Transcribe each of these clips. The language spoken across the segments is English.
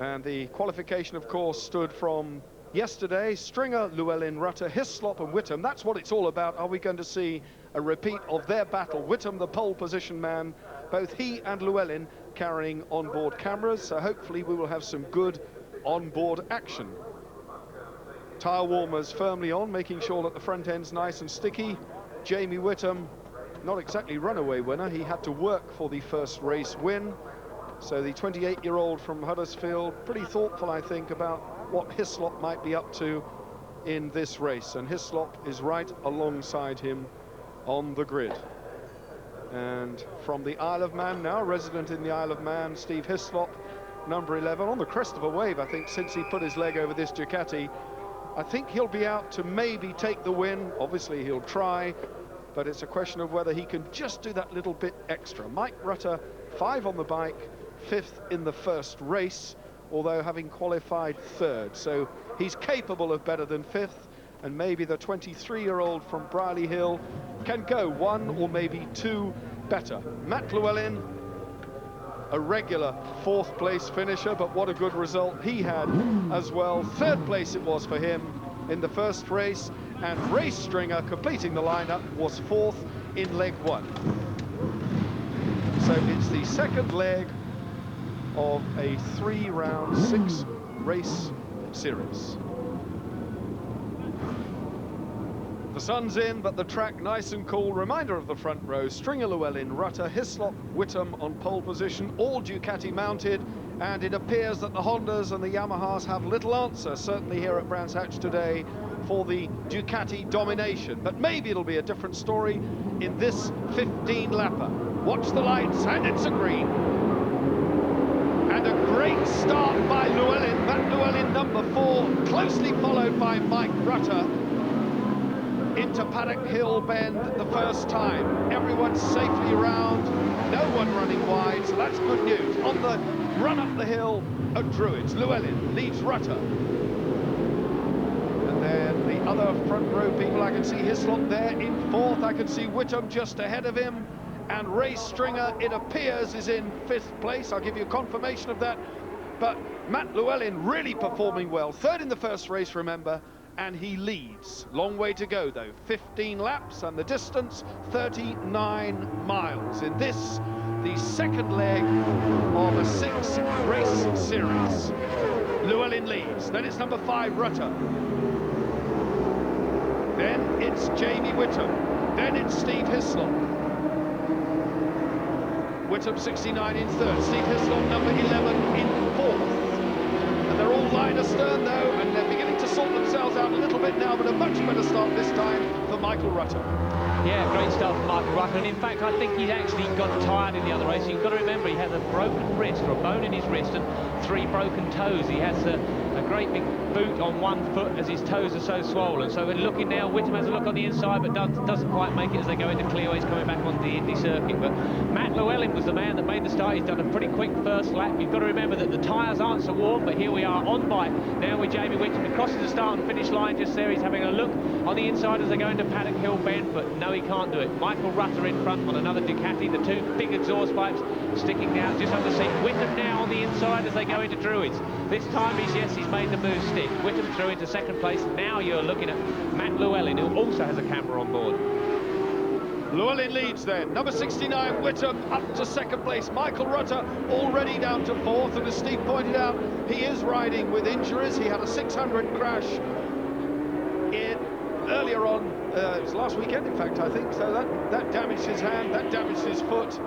And the qualification, of course, stood from yesterday: Stringer, Llewellyn, Rutter, Hislop and Whittam. That's what it's all about. Are we going to see a repeat of their battle? Whittam, the pole position man, both he and Llewellyn carrying onboard cameras, so hopefully we will have some good onboard action. Tyre warmers firmly on, making sure that the front end's nice and sticky. Jamie Whittam, not exactly runaway winner, he had to work for the first race win. So the 28-year-old from Huddersfield, pretty thoughtful, I think, about what Hislop might be up to in this race. And Hislop is right alongside him on the grid. And from the Isle of Man now, resident in the Isle of Man, Steve Hislop, number 11, on the crest of a wave, I think, since he put his leg over this Ducati. I think he'll be out to maybe take the win. Obviously, he'll try, but it's a question of whether he can just do that little bit extra. Mike Rutter, 5 on the bike, 5th in the first race, although having qualified 3rd. So he's capable of better than 5th, and maybe the 23-year-old from Brierley Hill can go 1 or maybe 2 better. Matt Llewellyn, a regular 4th place finisher, but what a good result he had as well. 3rd place it was for him in the first race, and Race Stringer, completing the lineup, was 4th in leg 1. So it's the second leg of a 3-round, 6-race series. The sun's in, but the track nice and cool. Reminder of the front row: Stringer, Llewellyn, Rutter, Hislop, Whittam on pole position, all Ducati mounted, and it appears that the Hondas and the Yamahas have little answer, certainly here at Brands Hatch today, for the Ducati domination. But maybe it'll be a different story in this 15-lapper. Watch the lights, and it's a green. And a great start by Llewellyn. Matt Llewellyn, number 4, closely followed by Mike Rutter. Into Paddock Hill Bend the first time. Everyone's safely around, no one running wide, so that's good news. On the run up the hill at Druids, Llewellyn leads Rutter. And then the other front row people, I can see Hislop there in 4th, I can see Whittam just ahead of him, and Race Stringer, it appears, is in 5th place. I'll give you confirmation of that. But Matt Llewellyn really performing well. 3rd in the first race, remember, and he leads. Long way to go, though. 15 laps, and the distance, 39 miles. In this, the second leg of a 6-race series. Llewellyn leads. Then it's number 5, Rutter. Then it's Jamie Whittam. Then it's Steve Hislop. Whittam 69 in 3rd. Steve Hislop, number 11, in 4th. And they're all line astern, though, and they're beginning to sort themselves out a little bit now, but a much better start this time for Michael Rutter. Yeah, great start for Michael Rutter, and in fact I think he's actually got tired in the other race. You've got to remember he has a broken wrist, or a bone in his wrist, and 3 broken toes. He has a great big boot on one foot as his toes are so swollen. So we're looking now, Whittam has a look on the inside, but doesn't quite make it as they go into Clio. He's coming back onto the Indy circuit. But Matt Llewellyn was the man that made the start. He's done a pretty quick first lap. You've got to remember that the tyres aren't so warm, but here we are on bike now with Jamie Whittam. He crosses the start and finish line just there. He's having a look on the inside as they go into Paddock Hill Bend, but no, he can't do it. Michael Rutter in front on another Ducati, the 2 big exhaust pipes sticking down just under the seat. Whittam now on the inside as they go into Druids. This time he's made the move stick. Whittam through into 2nd place. Now you're looking at Matt Llewellyn, who also has a camera on board. Llewellyn leads then. Number 69, Whittam, up to 2nd place. Michael Rutter already down to 4th, and as Steve pointed out, he is riding with injuries. He had a 600 crash earlier on, it was last weekend, in fact, I think, so that damaged his hand, that damaged his foot.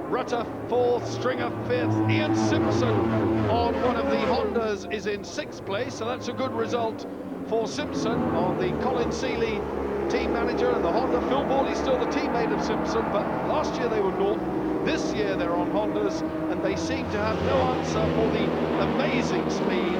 Rutter 4th, Stringer 5th. Ian Simpson on one of the Hondas is in 6th place, so that's a good result for Simpson on the Colin Seeley team manager and the Honda. Phil Borley's still the teammate of Simpson, but last year they were Norton. This year they're on Hondas, and they seem to have no answer for the amazing speed,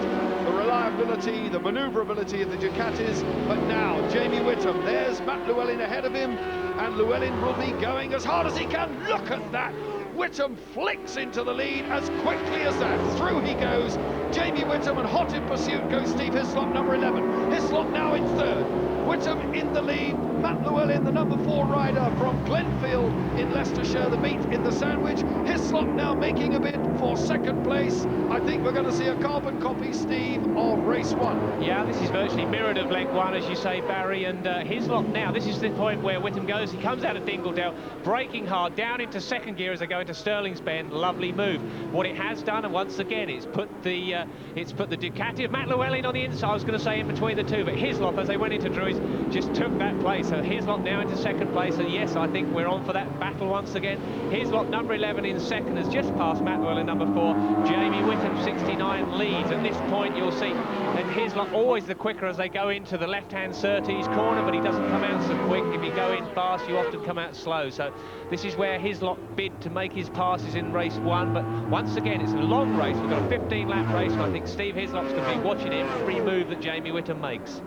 the reliability, the manoeuvrability of the Ducatis. But now Jamie Whittam, there's Matt Llewellyn ahead of him, and Llewellyn will be going as hard as he can. Look at that! Whittam flicks into the lead as quickly as that. Through he goes. Jamie Whittam, and hot in pursuit goes Steve Hislop, number 11. Hislop now in third. Whittam in the lead. Matt Llewellyn, the number 4 rider from Glenfield in Leicestershire, the meet in the sandwich. Hislop now making a bid for second place. I think we're going to see a carbon copy, Steve, of race 1. Yeah, this is virtually mirrored of leg 1, as you say, Barry, and Hislop now, this is the point where Whittam goes. He comes out of Dingledale, braking hard, down into second gear as they go into Stirling's Bend. Lovely move. What it has done, and once again, it's put the Ducati of Matt Llewellyn on the inside. I was going to say in between the two, but Hislop, as they went into Drury's, just took that place. So Hislop now into second place, and yes, I think we're on for that battle once again. Hislop, number 11 in second, has just passed Matt Llewellyn, number 4. Jamie Whittam, 69, leads. At this point, you'll see, and Hislop always the quicker as they go into the left-hand Surtees corner, but he doesn't come out so quick. If you go in fast, you often come out slow. So this is where Hislop bid to make his passes in race 1, but once again, it's a long race. We've got a 15-lap race, and I think Steve Hislop's going to be watching every move that Jamie Whittam makes.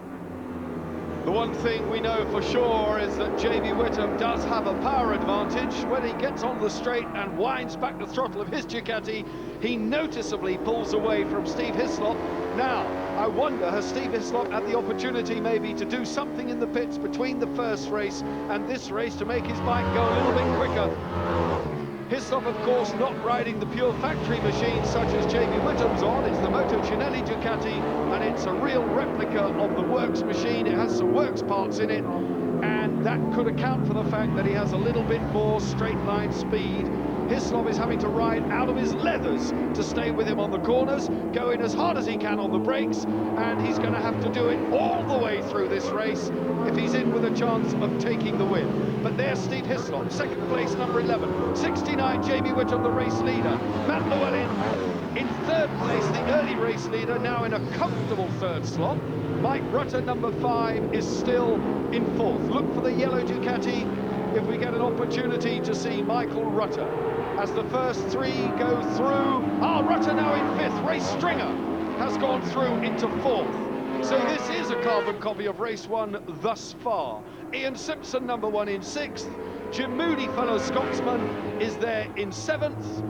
The one thing we know for sure is that Jamie Whittam does have a power advantage. When he gets on the straight and winds back the throttle of his Ducati, he noticeably pulls away from Steve Hislop. Now, I wonder, has Steve Hislop had the opportunity maybe to do something in the pits between the first race and this race to make his bike go a little bit quicker? Hislop, of course, not riding the pure factory machines such as Jamie Whittam's on. It's the Moto Cinelli Ducati, and it's a real replica of the Works machine. It has some Works parts in it, and that could account for the fact that he has a little bit more straight line speed. Hislop is having to ride out of his leathers to stay with him on the corners, going as hard as he can on the brakes, and he's going to have to do it all the way through this race if he's in with a chance of taking the win. But there's Steve Hislop, second place, number 11. 69, Jamie Whittam, the race leader. Matt Llewellyn in third place, the early race leader, now in a comfortable third slot. Mike Rutter, number 5, is still in fourth. Look for the yellow Ducati if we get an opportunity to see Michael Rutter as the first 3 go through. Rutter now in 5th. Race Stringer has gone through into 4th. So this is a carbon copy of race 1 thus far. Ian Simpson, number 1, in 6th. Jim Moody, fellow Scotsman, is there in 7th.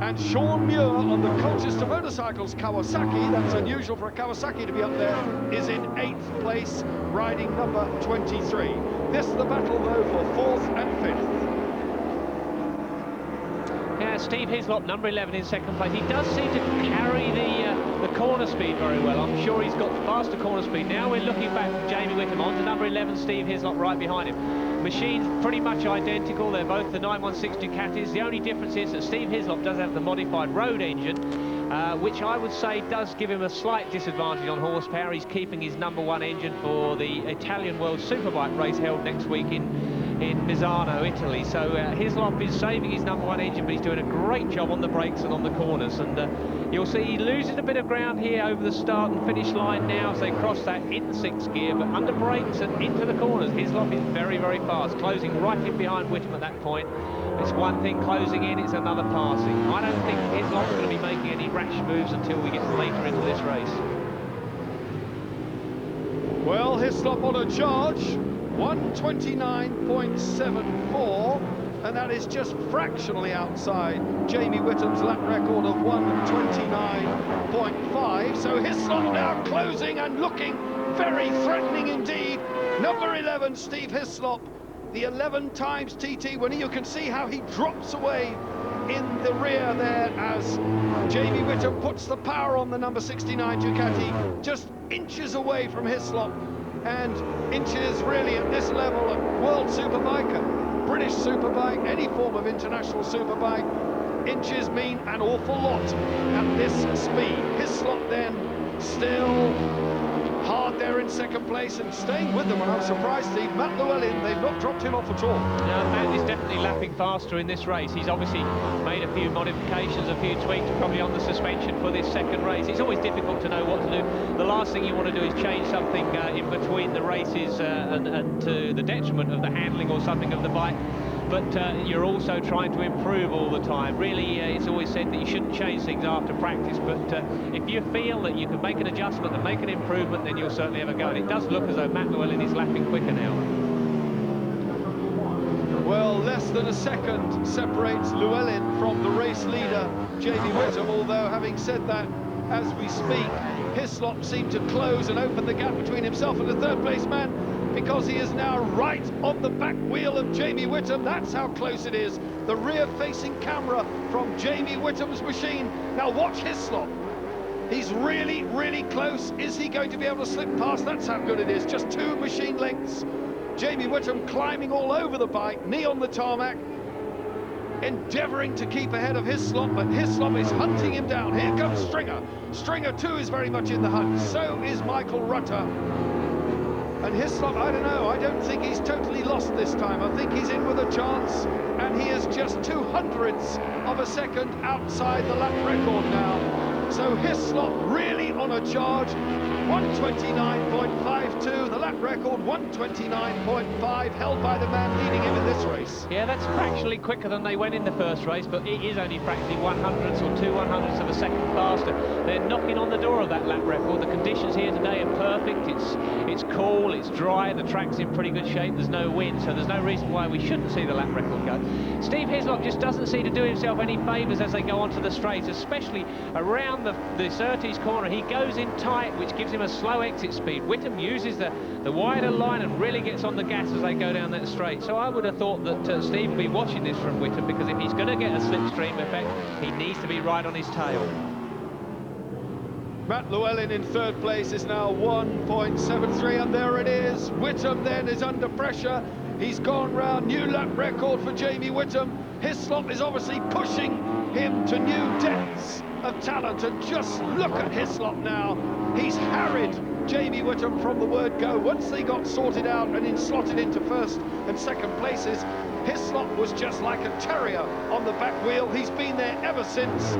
And Sean Muir on the Colchester Motorcycles Kawasaki, that's unusual for a Kawasaki to be up there, is in 8th place, riding number 23. This is the battle, though, for 4th and 5th. Yeah, Steve Hislop, number 11 in second place. He does seem to carry the corner speed very well. I'm sure he's got faster corner speed. Now we're looking back from Jamie Whittam on to number 11, Steve Hislop, right behind him. Machines pretty much identical. They're both the 916 Ducatis. The only difference is that Steve Hislop does have the modified road engine, which I would say does give him a slight disadvantage on horsepower. He's keeping his number 1 engine for the Italian World Superbike race held next week in Misano, Italy. So Hislop is saving his number 1 engine, but he's doing a great job on the brakes and on the corners. And you'll see he loses a bit of ground here over the start and finish line now as they cross that in the 6th gear, but under brakes and into the corners, Hislop is very, very fast, closing right in behind Whittam at that point. It's one thing closing in, it's another passing. I don't think Hislop's going to be making any rash moves until we get later into this race. Well, Hislop on a charge, 129.74, and that is just fractionally outside Jamie Whittam's lap record of 129.5. So Hislop now closing and looking very threatening indeed. Number 11, Steve Hislop, the 11 times TT winner. You can see how he drops away in the rear there as Jamie Whittam puts the power on the number 69 Ducati, just inches away from Hislop, and inches really at this level at World Superbike, British Superbike, any form of international Superbike, inches mean an awful lot at this speed. Hislop then still hard there in second place and staying with them, and I'm surprised, Steve, Matt Llewellyn, they've not dropped him off at all. No, Matt is definitely lapping faster in this race. He's obviously made a few modifications, a few tweaks probably on the suspension for this second race. It's always difficult to know what to do. The last thing you want to do is change something in between the races and to the detriment of the handling or something of the bike. But you're also trying to improve all the time. Really, it's always said that you shouldn't change things after practice, but if you feel that you can make an adjustment and make an improvement, then you'll certainly have a go. And it does look as though Matt Llewellyn is lapping quicker now. Well, less than a second separates Llewellyn from the race leader, Jamie Whittam, although having said that, as we speak. Hislop seemed to close and open the gap between himself and the third place man, because he is now right on the back wheel of Jamie Whittam. That's how close it is. The rear-facing camera from Jamie Whittam's machine. Now watch Hislop. He's really, really close. Is he going to be able to slip past? That's how good it is. Just 2 machine lengths. Jamie Whittam climbing all over the bike, knee on the tarmac, endeavouring to keep ahead of Hislop, but Hislop is hunting him down. Here comes Stringer. Stringer too is very much in the hunt. So is Michael Rutter. And Hislop, I don't know, I don't think he's totally lost this time. I think he's in with a chance, and he is just 2/100ths of a second outside the lap record now. So Hislop really on a charge. 129.52, the lap record 129.5, held by the man leading him in this race. Yeah, that's fractionally quicker than they went in the first race, but it is only fractionally 100ths or 2/100ths of a second faster. They're knocking on the door of that lap record. The conditions here today are perfect. It's cool, it's dry, the track's in pretty good shape, there's no wind, so there's no reason why we shouldn't see the lap record go. Steve Hislop just doesn't seem to do himself any favours as they go onto the straight, especially around the Surtees corner. He goes in tight, which gives him a slow exit speed. Whittam uses the wider line and really gets on the gas as they go down that straight. So I would have thought that Steve will be watching this from Whittam, because if he's going to get a slipstream effect, he needs to be right on his tail. Matt Llewellyn in third place is now 1.73, and there it is. Whittam then is under pressure. He's gone round, new lap record for Jamie Whittam. Hislop is obviously pushing him to new depths of talent, and just look at Hislop now. He's harried Jamie Whittam from the word go. Once they got sorted out and slotted into first and second places, Hislop was just like a terrier on the back wheel. He's been there ever since.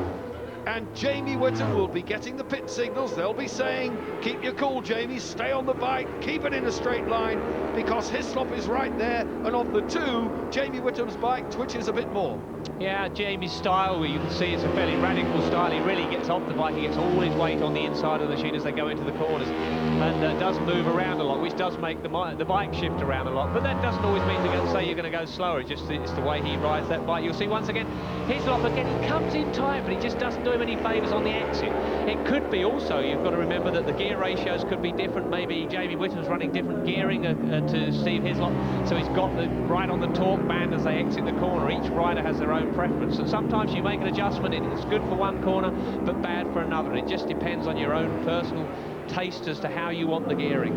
And Jamie Whittam will be getting the pit signals. They'll be saying, keep your cool, Jamie, stay on the bike, keep it in a straight line, because Hislop is right there, and of the two, Jamie Whittam's bike twitches a bit more. Yeah, Jamie's style, you can see it's a fairly radical style. He really gets off the bike, he gets all his weight on the inside of the machine as they go into the corners, and does move around a lot, which does make the bike shift around a lot, but that doesn't always mean you're going to go slower. It's the way he rides that bike. You'll see once again, Hislop again, he comes in tight, but he just doesn't do him any favours on the exit. It could be also, you've got to remember that the gear ratios could be different. Maybe Jamie Whittam's running different gearing to Steve Hislop, so he's got the right on the torque band as they exit the corner. Each rider has their own preference, and sometimes you make an adjustment and it's good for one corner but bad for another. It just depends on your own personal taste as to how you want the gearing.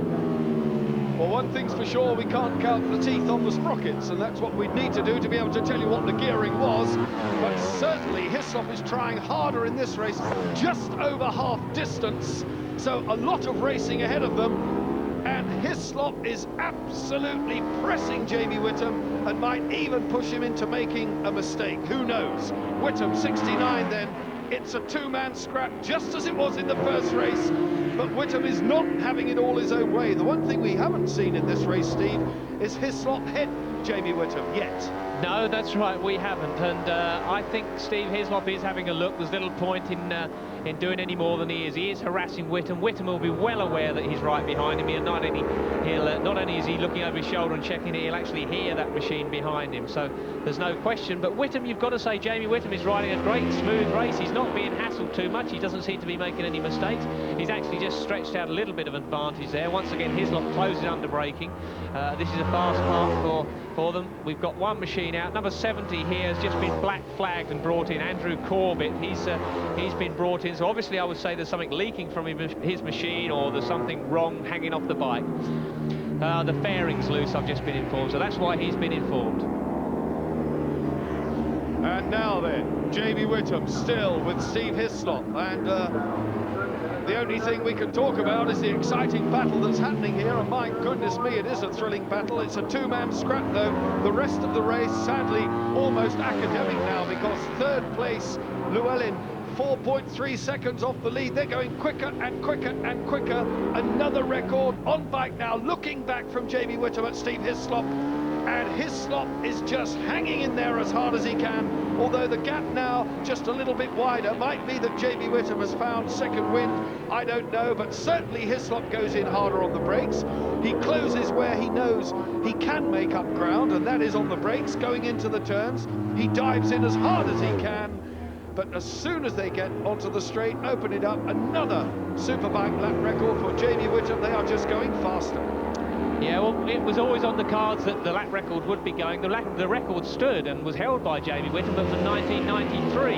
Well, one thing's for sure, we can't count the teeth on the sprockets, and that's what we'd need to do to be able to tell you what the gearing was. But certainly Hislop is trying harder in this race, just over half distance, so a lot of racing ahead of them. And Hislop is absolutely pressing Jamie Whittam and might even push him into making a mistake. Who knows? Whittam 69 then. It's a two-man scrap, just as it was in the first race, but Whittam is not having it all his own way. The one thing we haven't seen in this race, Steve, is Hislop hit Jamie Whittam yet. No, that's right, we haven't, and I think Steve Hislop is having a look. There's little point in doing any more than he is. He is harassing Whittam. Whittam will be well aware that he's right behind him. Not only is he looking over his shoulder and checking it, he'll actually hear that machine behind him, so there's no question. But Whittam, you've got to say, Jamie Whittam is riding a great smooth race. He's not being hassled too much. He doesn't seem to be making any mistakes. He's actually just stretched out a little bit of advantage there. Once again, Hislop closes under braking. This is a fast part for them. We've got one machine out. Number 70 here has just been black flagged and brought in. Andrew Corbett, he's been brought in. So obviously I would say there's something leaking from his machine, or there's something wrong hanging off the bike. The fairing's loose, I've just been informed, so that's why he's been informed. And now then, Jamie Whittam still with Steve Hislop, and the only thing we can talk about is the exciting battle that's happening here, and my goodness me, it is a thrilling battle. It's a two-man scrap though. The rest of the race, sadly, almost academic now, because third place, Llewellyn, 4.3 seconds off the lead. They're going quicker and quicker and quicker. Another record on bike now, looking back from Jamie Whittam at Steve Hislop. And Hislop is just hanging in there as hard as he can, although the gap now just a little bit wider. Might be that Jamie Whittam has found second wind, I don't know, but certainly Hislop goes in harder on the brakes. He closes where he knows he can make up ground, and that is on the brakes going into the turns. He dives in as hard as he can, but as soon as they get onto the straight, open it up, another Superbike lap record for Jamie Whittam. They are just going faster. Yeah, well, it was always on the cards that the lap record would be going. The record stood and was held by Jamie Whittam, but for 1993,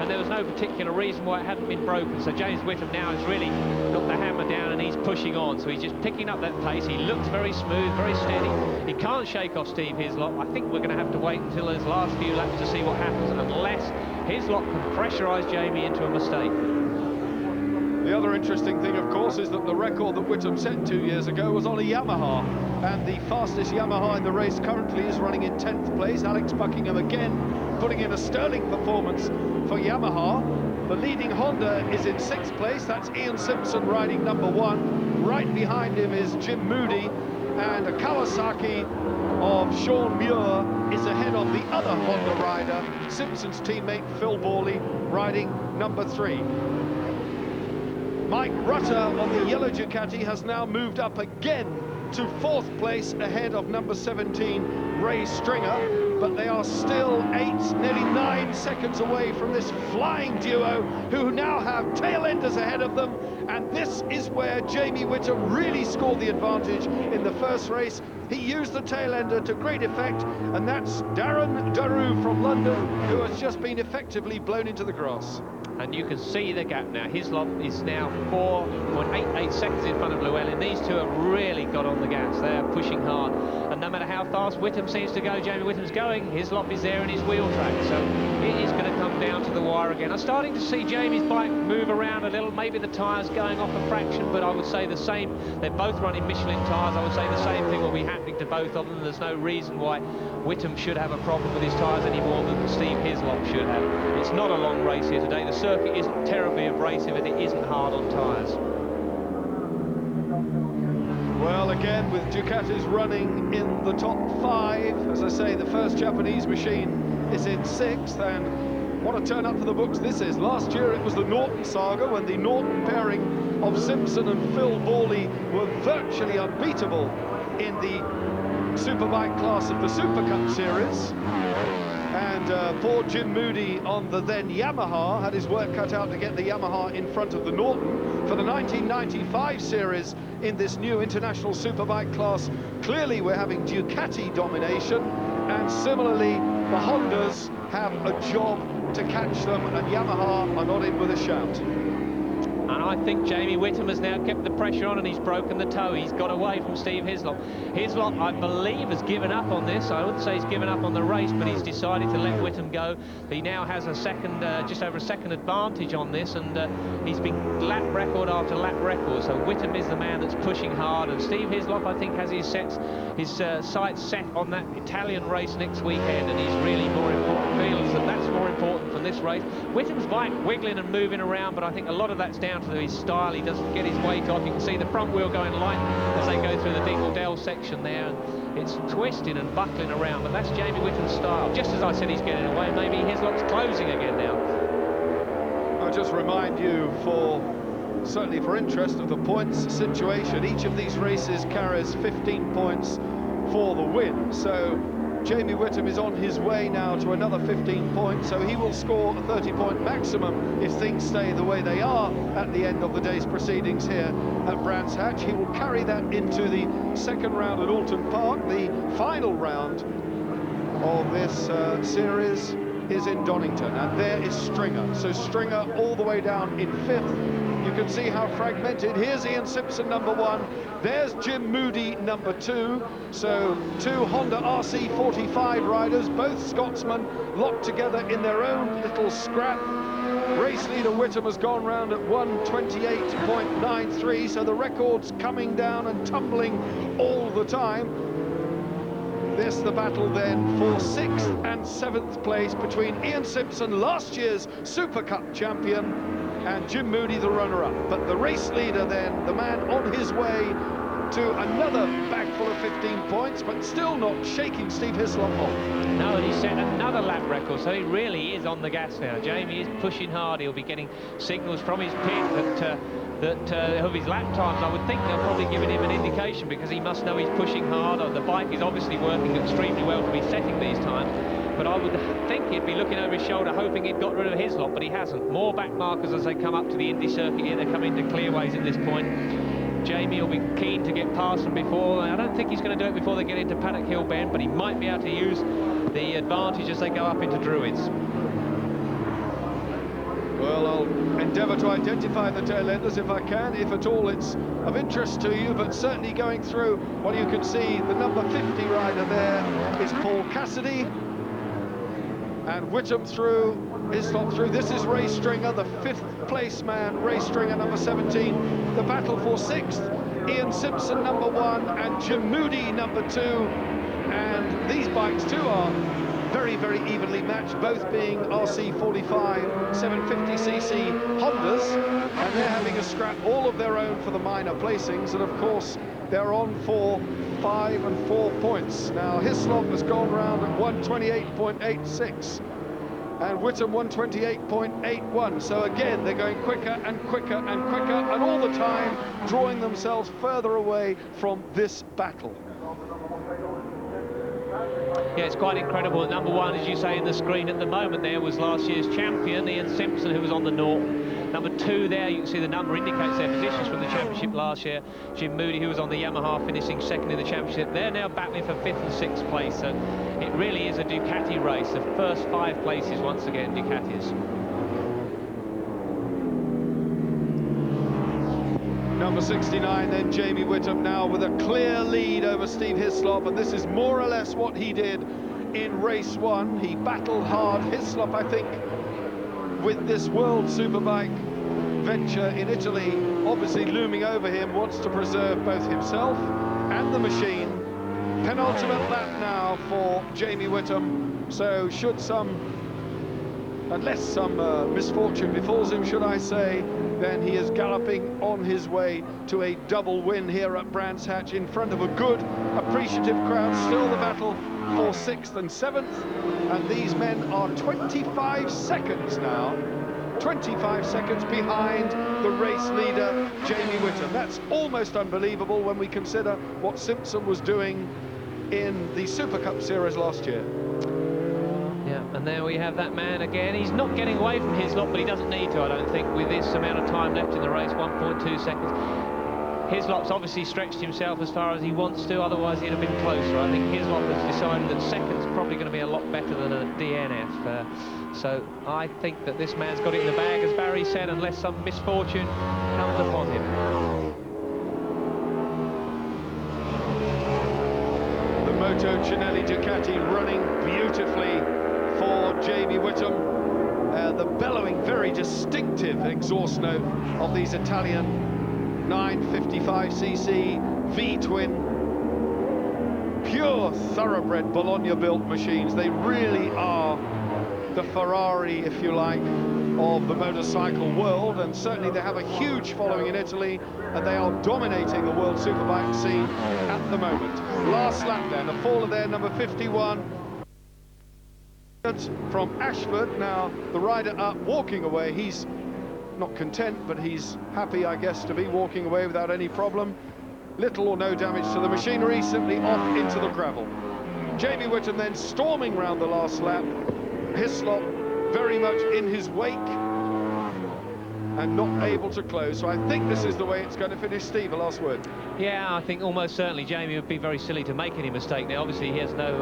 and there was no particular reason why it hadn't been broken. So James Whittam now has really got the hammer down and he's pushing on. So he's just picking up that pace. He looks very smooth, very steady. He can't shake off Steve Hislop. I think we're going to have to wait until his last few laps to see what happens, unless Hislop can pressurise Jamie into a mistake. The other interesting thing, of course, is that the record that Whittam set 2 years ago was on a Yamaha, and the fastest Yamaha in the race currently is running in 10th place. Alex Buckingham again putting in a sterling performance for Yamaha. The leading Honda is in 6th place. That's Ian Simpson riding number 1. Right behind him is Jim Moody, and a Kawasaki of Sean Muir is ahead of the other Honda rider, Simpson's teammate Phil Borley, riding number 3. Mike Rutter on the yellow Ducati has now moved up again to 4th place ahead of number 17, Ray Stringer, but they are still 8, nearly 9 seconds away from this flying duo who now have tail-enders ahead of them, and this is where Jamie Whittam really scored the advantage in the first race. He used the tail-ender to great effect, and that's Darren Daru from London, who has just been effectively blown into the grass. And you can see the gap now. Hislop is now 4.88 seconds in front of Llewellyn. These two have really got on the gas. They are pushing hard. And no matter how fast Whittam seems to go, Jamie Whittam's going, Hislop is there in his wheel track. So it is going to come down to the wire again. I'm starting to see Jamie's bike move around a little. Maybe the tyres going off a fraction, but I would say the same. They're both running Michelin tyres. I would say the same thing will be happening to both of them. There's no reason why Whittam should have a problem with his tyres any more than Steve Hislop should have. It's not a long race here today. The circuit isn't terribly abrasive and it isn't hard on tyres. Well, again, with Ducatis running in the top 5, as I say, the first Japanese machine is in 6th, and what a turn up for the books this is. Last year it was the Norton saga, when the Norton pairing of Simpson and Phil Borley were virtually unbeatable in the Superbike class of the Super Cup series. And poor Jim Moody on the then Yamaha had his work cut out to get the Yamaha in front of the Norton. For the 1995 series in this new international Superbike class, clearly we're having Ducati domination, and similarly the Hondas have a job to catch them, and Yamaha are not in with a shout. And I think Jamie Whittam has now kept the pressure on and he's broken the toe. He's got away from Steve Hislop. Hislop, I believe, has given up on this. I wouldn't say he's given up on the race, but he's decided to let Whittam go. He now has a second, just over a second advantage on this, and he's been lap record after lap record. So Whittam is the man that's pushing hard, and Steve Hislop, I think, has his sights set on that Italian race next weekend, and he's really more important, feels that that's more important than this race. Whittam's bike wiggling and moving around, but I think a lot of that's down to his style. He doesn't get his weight off. You can see the front wheel going light as they go through the Dingle Dell section there, and it's twisting and buckling around, but that's Jamie Whittam's style. Just as I said, he's getting away. Maybe Hislop's closing again now. I'll just remind you, certainly for interest of the points situation, each of these races carries 15 points for the win. So Jamie Whittam is on his way now to another 15 points, so he will score a 30-point maximum if things stay the way they are at the end of the day's proceedings here at Brands Hatch. He will carry that into the second round at Alton Park. The final round of this series is in Donington, and there is Stringer. So Stringer all the way down in 5th. You can see how fragmented. Here's Ian Simpson, number 1. There's Jim Moody, number 2. So 2 Honda RC45 riders, both Scotsmen, locked together in their own little scrap. Race leader Whittam has gone round at 1:28.93, so the record's coming down and tumbling all the time. This the battle then for 6th and 7th place between Ian Simpson, last year's Super Cup champion, and Jim Moody, the runner-up. But the race leader then, the man on his way to another bag full of 15 points, but still not shaking Steve Hislop off. No, and he set another lap record, so he really is on the gas now. Jamie is pushing hard. He'll be getting signals from his pit that of his lap times. I would think they're probably giving him an indication, because he must know he's pushing hard. The bike is obviously working extremely well to be setting these times. but I would think he'd be looking over his shoulder, hoping he'd got rid of Hislop, but he hasn't. More back markers as they come up to the Indy circuit here. They're coming to clearways at this point. Jamie will be keen to get past them before. I don't think he's going to do it before they get into Paddock Hill Bend, but he might be able to use the advantage as they go up into Druids. Well, I'll endeavour to identify the tail enders if I can, if at all it's of interest to you, but certainly going through, well, you can see the number 50 rider there is Paul Cassidy, and Whittam through, Hislop through. This is Ray Stringer, the 5th place man, Ray Stringer, number 17. The battle for 6th, Ian Simpson, number 1, and Jim Moody, number 2. And these bikes too are very, very evenly matched, both being RC45 750cc Hondas, and they're having a scrap all of their own for the minor placings, and of course they're on for 5 and 4 points. Now Hislop has gone round at 128.86 and Whittam 128.81, so again they're going quicker and quicker and quicker, and all the time drawing themselves further away from this battle. Yeah, it's quite incredible. At number 1, as you say in the screen at the moment there, was last year's champion, Ian Simpson, who was on the North. Number 2 there, you can see the number indicates their positions from the championship last year. Jim Moody, who was on the Yamaha, finishing 2nd in the championship. They're now battling for 5th and 6th place, so it really is a Ducati race. The first 5 places, once again, Ducatis. Number 69 then, Jamie Whittam, now with a clear lead over Steve Hislop, and this is more or less what he did in race 1. He battled hard. Hislop, I think, with this World Superbike venture in Italy obviously looming over him, wants to preserve both himself and the machine. Penultimate lap now for Jamie Whittam, so should unless some misfortune befalls him, should I say, then he is galloping on his way to a double win here at Brands Hatch in front of a good, appreciative crowd. Still the battle for 6th and 7th, and these men are 25 seconds now, 25 seconds behind the race leader, Jamie Whittam. That's almost unbelievable when we consider what Simpson was doing in the Super Cup Series last year. Yeah, and there we have that man again. He's not getting away from Hislop, but he doesn't need to, I don't think, with this amount of time left in the race, 1.2 seconds. Hislop's obviously stretched himself as far as he wants to, otherwise he'd have been closer. I think Hislop has decided that 2nd's probably going to be a lot better than a DNF. So I think that this man's got it in the bag, as Barry said, unless some misfortune comes upon him. The Moto Cinelli Ducati running beautifully for Jamie Whittam. The bellowing, very distinctive exhaust note of these Italian 955cc V-twin, pure thoroughbred Bologna-built machines. They really are the Ferrari, if you like, of the motorcycle world, and certainly they have a huge following in Italy, and they are dominating the World Superbike scene at the moment. Last lap then, a faller there, number 51. From Ashford. Now the rider up, walking away. He's not content, but he's happy, I guess, to be walking away without any problem. Little or no damage to the machinery, simply off into the gravel. Jamie Whittam then storming round the last lap. Hislop very much in his wake and not able to close. So I think this is the way it's going to finish. Steve, a last word. Yeah, I think almost certainly Jamie would be very silly to make any mistake now. Obviously he has no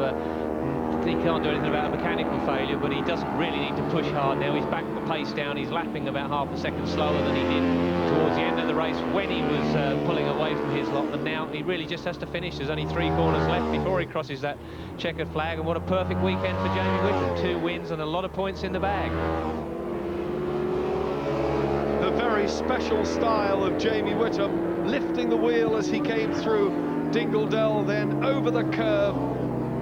he can't do anything about a mechanical failure, but he doesn't really need to push hard now. He's backed the pace down. He's lapping about half a second slower than he did towards the end of the race when he was pulling away from Hislop, and now he really just has to finish. There's only 3 corners left before he crosses that checkered flag, and what a perfect weekend for Jamie Whittam. 2 wins and a lot of points in the bag. The very special style of Jamie Whittam, lifting the wheel as he came through Dingledell, then over the curve.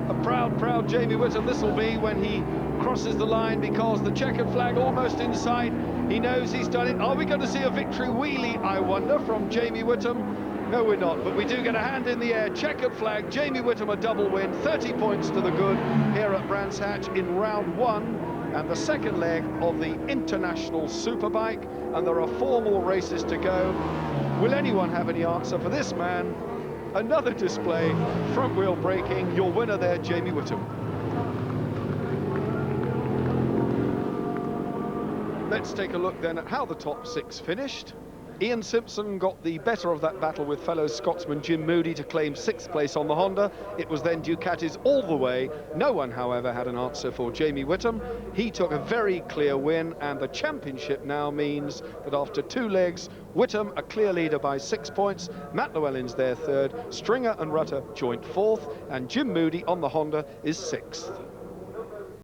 A proud Jamie Whittam this will be when he crosses the line, because the checkered flag almost in sight. He knows he's done it. Are we going to see a victory wheelie, I wonder, from Jamie Whittam? No, we're not, but we do get a hand in the air. Checkered flag, Jamie Whittam a double win, 30 points to the good here at Brands Hatch in round 1, and the second leg of the International Superbike, and there are 4 more races to go. Will anyone have any answer for this man? Another display, front wheel braking, your winner there, Jamie Whittam. Let's take a look then at how the top 6 finished. Ian Simpson got the better of that battle with fellow Scotsman Jim Moody to claim 6th place on the Honda. It was then Ducatis all the way. No one, however, had an answer for Jamie Whittam. He took a very clear win, and the championship now means that after 2 legs, Whittam a clear leader by 6 points, Matt Llewellyn's there 3rd, Stringer and Rutter joint 4th, and Jim Moody on the Honda is 6th.